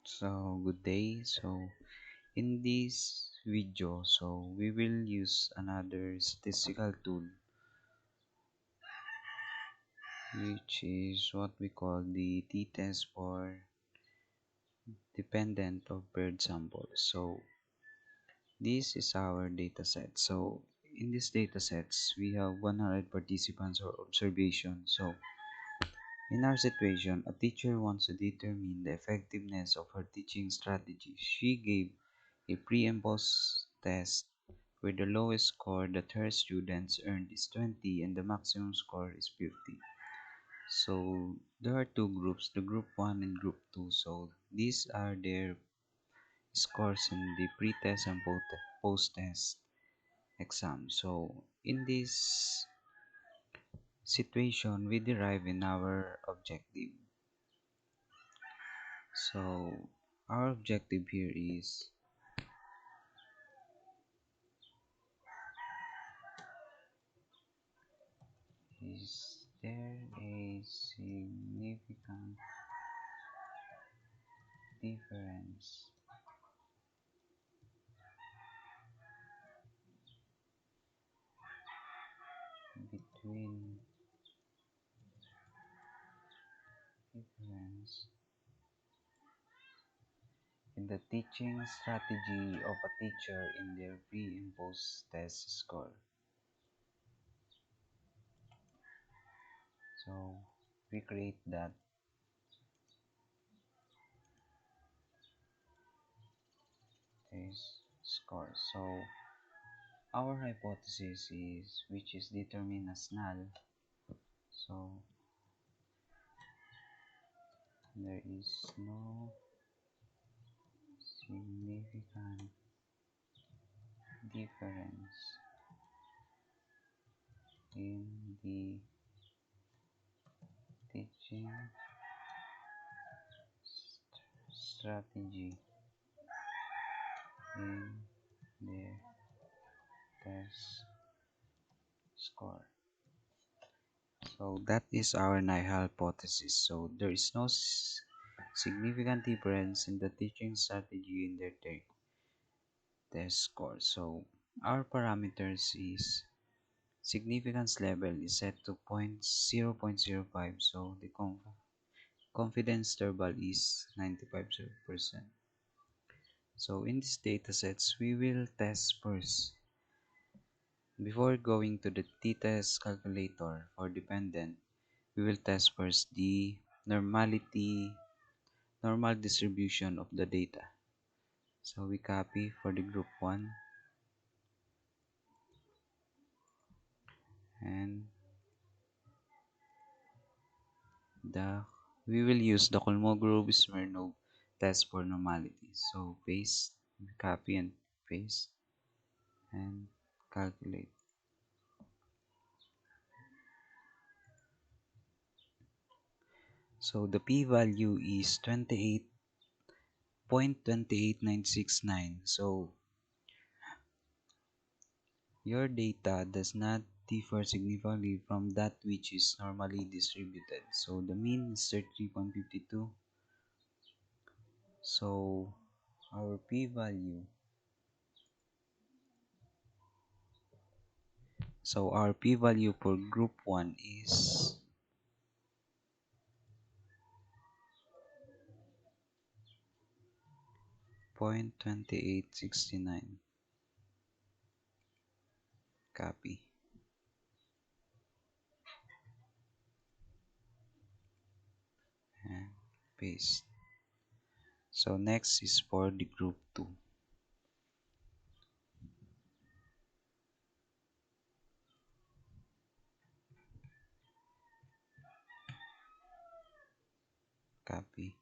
So good day. So in this video, we will use another statistical tool, which is what we call the t-test for dependent of bird sample. So this is our data set. So in this data sets, we have 100 participants or observations. So in our situation, a teacher wants to determine the effectiveness of her teaching strategy. She gave a pre and post test where the lowest score that her students earned is 20 and the maximum score is 50. So there are two groups, the group 1 and group 2. So these are their scores in the pre-test and post-test exam. So in this situation, we derive in our objective. So our objective here is there a significant difference between difference in the teaching strategy of a teacher in their pre and post test score? So we create that test score. So our hypothesis is, which is determined as null. So there is no significant difference in the teaching strategy in their test score. So that is our null hypothesis. So there is no significant difference in the teaching strategy in their test score. So our parameters is significance level is set to 0.05. So the confidence interval is 95%. So in these data sets, we will test first. Before going to the t-test calculator for dependent, we will test first the normal distribution of the data. So we copy for the group 1 and the we will use the Kolmogorov-Smirnov test for normality. So paste, copy and paste and calculate. So the p-value is 28.28969. So your data does not differ significantly from that which is normally distributed. So the mean is 33.52. So our p-value for group 1 is 0.2869. Copy and paste. So next is for the group 2. Copy.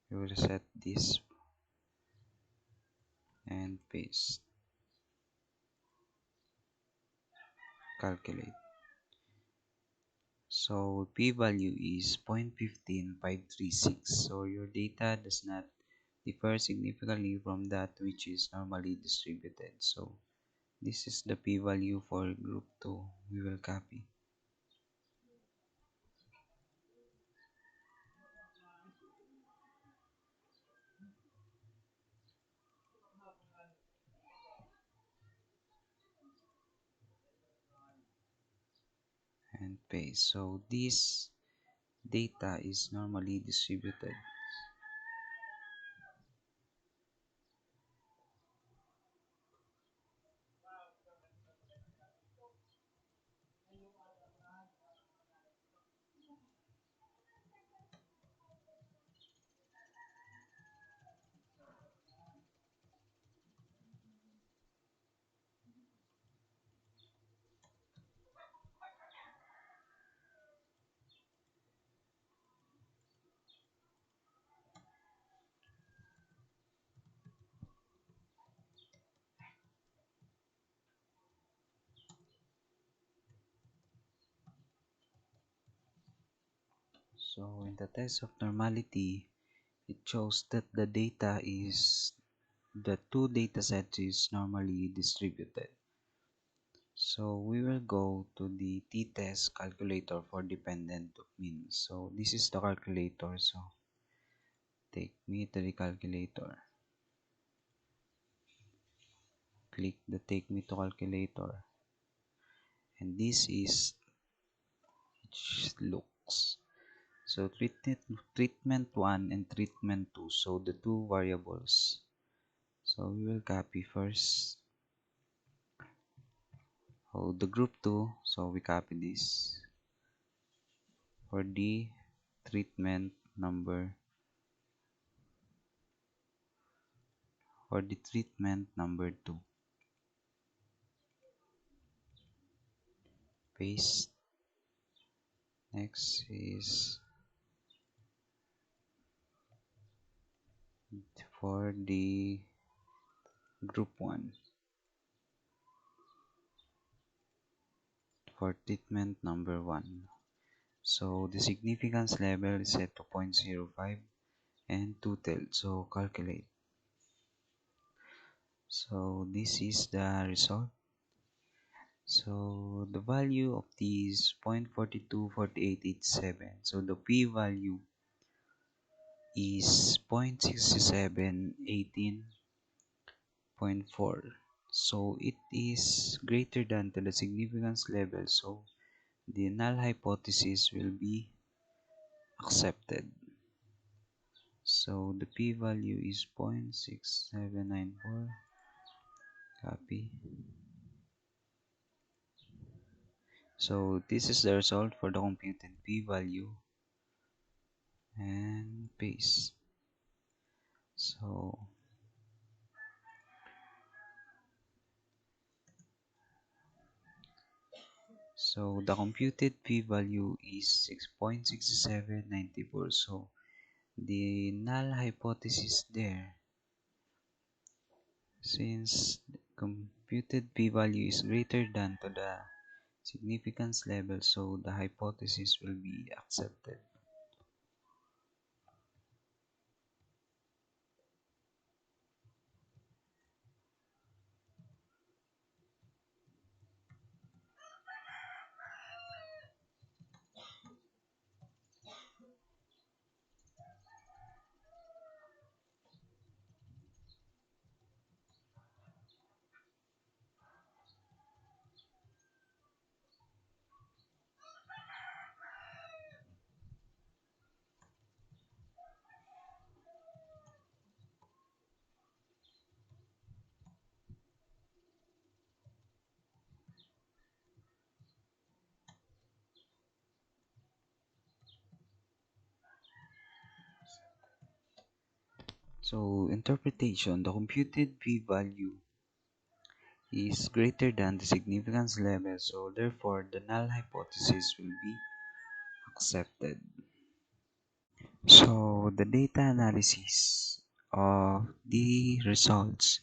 We will set this and paste. Calculate. So p-value is 0.15536. So your data does not differ significantly from that which is normally distributed. So This is the p-value for group 2. We will copy and paste. So this data is normally distributed. So in the test of normality, it shows that the two data sets is normally distributed. So we will go to the t-test calculator for dependent of mean. So this is the calculator. So take me to the calculator. Click the take me to calculator. And this is it looks. So treatment 1 and treatment 2. So the two variables. So we will copy first. Oh, the group 2. So we copy this for the treatment number for the treatment number 2. Paste. Next is for the group 1 for treatment number 1. So the significance level is set to 0.05 and 2 so calculate. So this is the result. So the value of t is 0.424887. So the p-value is 0.6718.4. So it is greater than to the significance level. So the null hypothesis will be accepted. So the p-value is 0.6794. Copy. So this is the result for the computed p-value and paste. So the computed p-value is 6.6794. So the null hypothesis there, since the computed p-value is greater than to the significance level, so the hypothesis will be accepted. So interpretation, the computed p-value is greater than the significance level, so therefore the null hypothesis will be accepted. So the data analysis of the results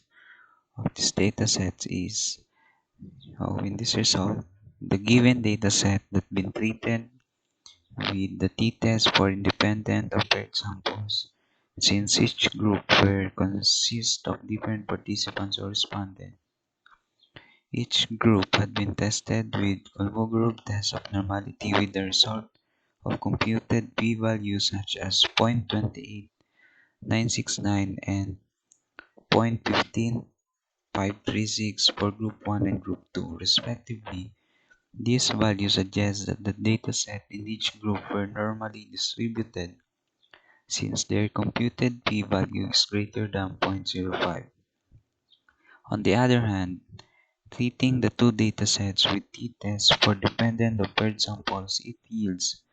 of this data set is, in this result, the given data set that been treated with the t-test for independent of paired samples, since each group were consist of different participants or respondents. Each group had been tested with Kolmogorov test of normality with the result of computed p-values such as 0.28969 and 0.15536 for Group 1 and Group 2, respectively. These values suggest that the dataset in each group were normally distributed since their computed p-value is greater than 0.05. On the other hand, treating the two datasets with t-tests for dependent or paired samples, it yields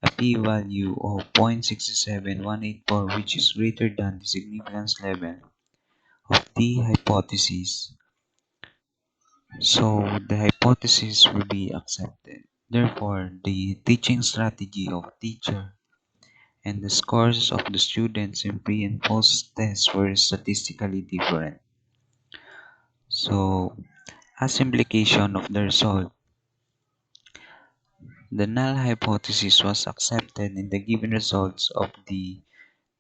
a p-value of 0.67184, which is greater than the significance level of the hypothesis. So the hypothesis will be accepted. Therefore, the teaching strategy of a teacher and the scores of the students in pre and post tests were statistically different. So, as implication of the result, the null hypothesis was accepted in the given results of the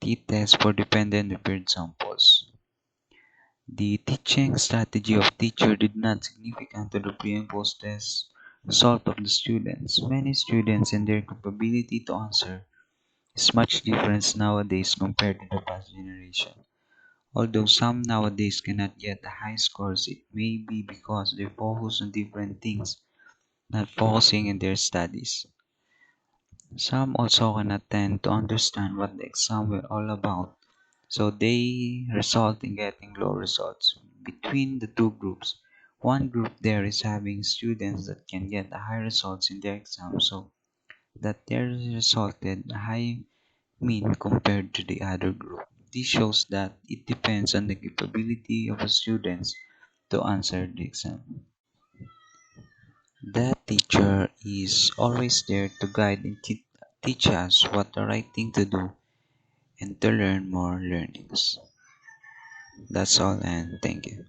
t-test for dependent and paired samples. The teaching strategy of teacher did not significant to the pre and post test result of the students. Many students and their capability to answer is much different nowadays compared to the past generation. Although some nowadays cannot get the high scores, it may be because they focus on different things, not focusing in their studies. Some also cannot tend to understand what the exam were all about, so they result in getting low results. Between the two groups, one group there is having students that can get high results in their exam, so that there resulted a high mean compared to the other group. This shows that it depends on the capability of the students to answer the exam. That teacher is always there to guide and teach us what the right thing to do and to learn more learnings. That's all, and thank you.